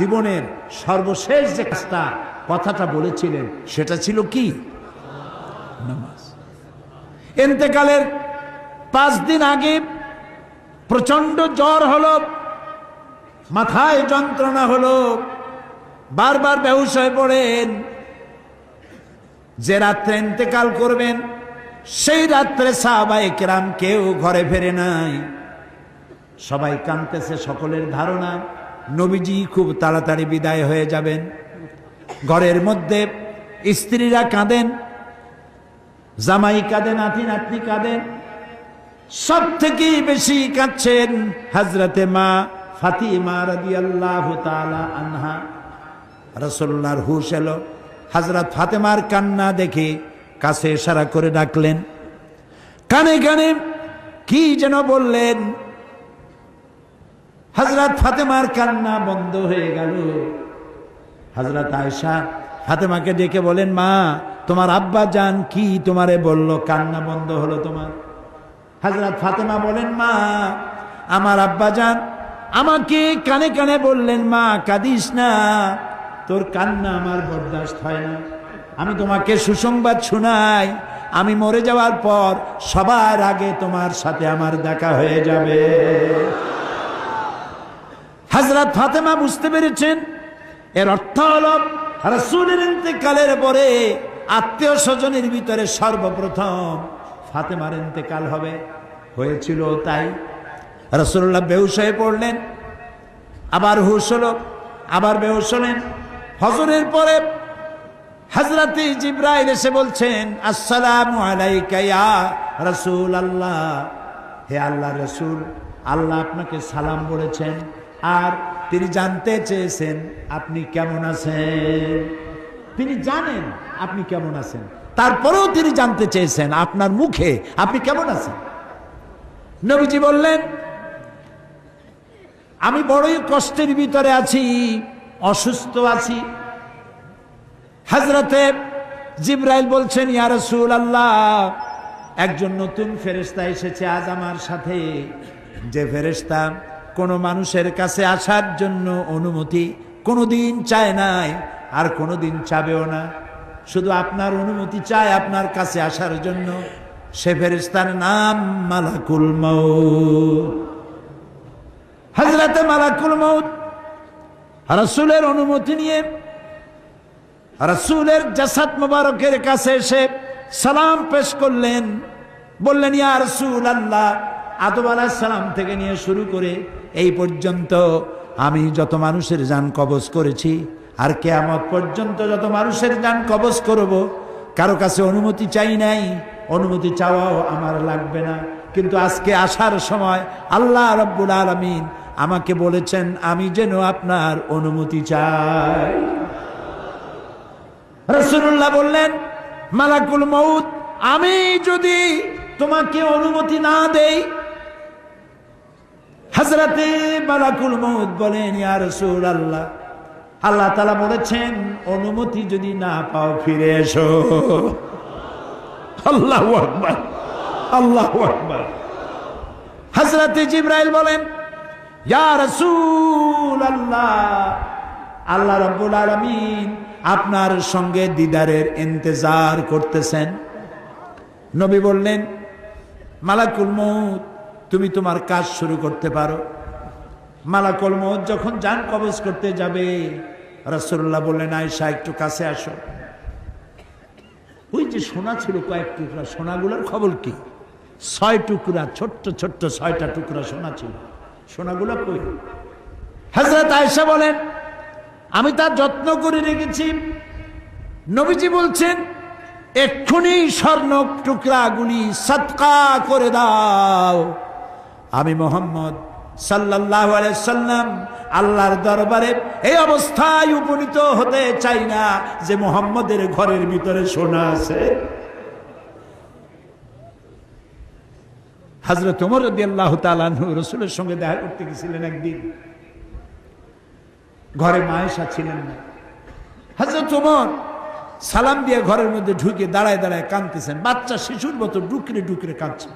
জীবনের সর্বশেষ যে কাজটা কথাটা বলেছিলেন সেটা ছিল কি? নামাজ। ইন্তেকালের 5 দিন আগে প্রচন্ড জ্বর হলো, মাথায় যন্ত্রণা হলো, বারবার বেহুশ হয়ে পড়েন। যে রাত্রে ইন্তেকাল করবেন সেই রাত্রে সাহাবায়ে কেরাম কেউ ঘরে ফেরে নাই, সবাই কাঁদতেছে। সকলের ধারণা নবীজি খুব তাড়াতাড়ি বিদায় হয়ে যাবেন। ঘরের মধ্যে স্ত্রীরা কাঁদেন, জামাই কাঁদেন, নাতি নাতনি কাঁদেন। সব থেকে বেশি কাঁদছেন হযরতে মা ফাতিমা রাদিয়াল্লাহু তাআলা আনহা। রাসূলুল্লাহর হুশ এলো, হযরত ফাতেমার কান্না দেখে কাছে ইশারা করে ডাকলেন, কানে কানে কি যেন বললেন। হযরত ফাতেমার কান্না বন্ধ হয়ে গেল। হযরত আয়েশা ফাতেমাকে ডেকে বলেন, মা তোমার আব্বা জান কি তোমারে বলল, কান্না বন্ধ হলো তোমার? হযরত ফাতেমা বলেন, মা আমার আব্বা জান আমাকে কানে কানে বললেন, মা কাঁদিস না, তোর কান্না আমার বরদাস্ত হয় না। আমি তোমাকে সুসংবাদ শোনাই, আমি মরে যাওয়ার পর সবার আগে তোমার সাথে আমার দেখা হয়ে যাবে। হযরত ফাতেমা বুঝতে পেরেছেন এর অর্থ হলো রাসূলের ইন্তেকালের পরে আত্মীয় স্বজনের ভিতরে সর্বপ্রথম ফাতেমার ইন্তেকাল হবে। হয়েছিল তাই। রাসূলুল্লাহ বেহুশ হয়ে পড়লেন, আবার হুশ হলো, আবার বেহুশ হলেন। ফজরের পরে হযরতে জিবরাইল এসে বলছেন, আসসালামু আলাইকা ইয়া রাসূলুল্লাহ, হে আল্লাহর রাসূল, আল্লাহ আপনাকে সালাম বলেছেন আর তিনি জানতে চেয়েছেন আপনি কেমন আছেন। তিনি জানেন আপনি কেমন আছেন, তারপরেও তিনি জানতে চেয়েছেন আপনার মুখে আপনি কেমন আছেন। নবীজি বললেন, আমি বড়ই কষ্টের ভিতরে আছি, অসুস্থ আছি। হযরতে জিবরাইল বলছেন, ইয়া রাসূলুল্লাহ, একজন নতুন ফেরেশতা এসেছে আজ আমার সাথে, যে ফেরেশতা কোনো মানুষের কাছে আসার জন্য অনুমতি কোনোদিন চায় নাই আর কোনোদিন চাবেও না, শুধু আপনার অনুমতি চায় আপনার কাছে আসার জন্য। সে ফেরেশতার নাম মালাকুল মউত। হযরতে মালাকুল মউত রাসূলের অনুমতি নিয়ে রাসূলের জাসাদ মোবারকের কাছে এসে সালাম পেশ করলেন। বললেন, ইয়া রাসূলুল্লাহ, আদম আলাইহিস সালাম থেকে নিয়ে শুরু করে এই পর্যন্ত আমি যত মানুষের জান কবজ করেছি আর কিয়ামত পর্যন্ত যত মানুষের জান কবজ করব, কারো কাছে অনুমতি চাই নাই, অনুমতি চাওয়াও আমার লাগবে না। কিন্তু আজকে আসার সময় আল্লাহ রাব্বুল আলামিন আমাকে বলেছেন আমি যেন আপনার অনুমতি চাই। রাসূলুল্লাহ বললেন, মালাকুল মউত, আমি যদি তোমাকে অনুমতি না দেই? হযরতে মালাকুল মউত বলেন, ইয়া রাসূলুল্লাহ, আল্লাহ তাআলা বলেছেন অনুমতি যদি না পাও ফিরে এসো। আল্লাহু আকবার, আল্লাহু আকবার। হযরতে জিবরাইল বলেন, ইয়া রাসূলুল্লাহ, আল্লাহ রাব্বুল আলামিন আপনার সঙ্গে দিদারের ইন্তজার করতেছেন। নবী বললেন, মালাকুল মউত, তুমি তোমার কাজ শুরু করতে পারো। মালাকুল মউত যখন জান কবজ করতে যাবে, রাসূলুল্লাহ বললেন, আয়েশা একটু কাছে আসো। ওই যে সোনা ছিল কয়েক টুকরা, সোনাগুলোর খবর কি? 6 টুকরা, ছোট্ট ছোট্ট 6টা টুকরা সোনা ছিল। সোনাগুলো কই? হযরত আয়েশা বলেন, আমি তার যত্ন করে রেখেছি। নবীজি বলছেন, এক্ষুনি স্বর্ণ টুকরাগুলি সদকা করে দাও। আমি মুহাম্মদ সাল্লাল্লাহু আলাইহি সাল্লাম আল্লাহর দরবারে এই অবস্থায় উপনীত হতে চাই না যে মুহাম্মদের ঘরের ভিতরে সোনা আছে। হযরত ওমর রাদিয়াল্লাহু তাআলা আনহু রাসূলের সঙ্গে দেখা করতে গেছিলেন একদিন। ঘরে মা আয়েশা ছিলেন না। হযরত ওমর সালাম দিয়ে ঘরের মধ্যে ঢুকে দাঁড়ায় দাঁড়ায় কাঁদতেছেন, বাচ্চা শিশুর মতো ডুকরে ডুকরে কাঁদছেন।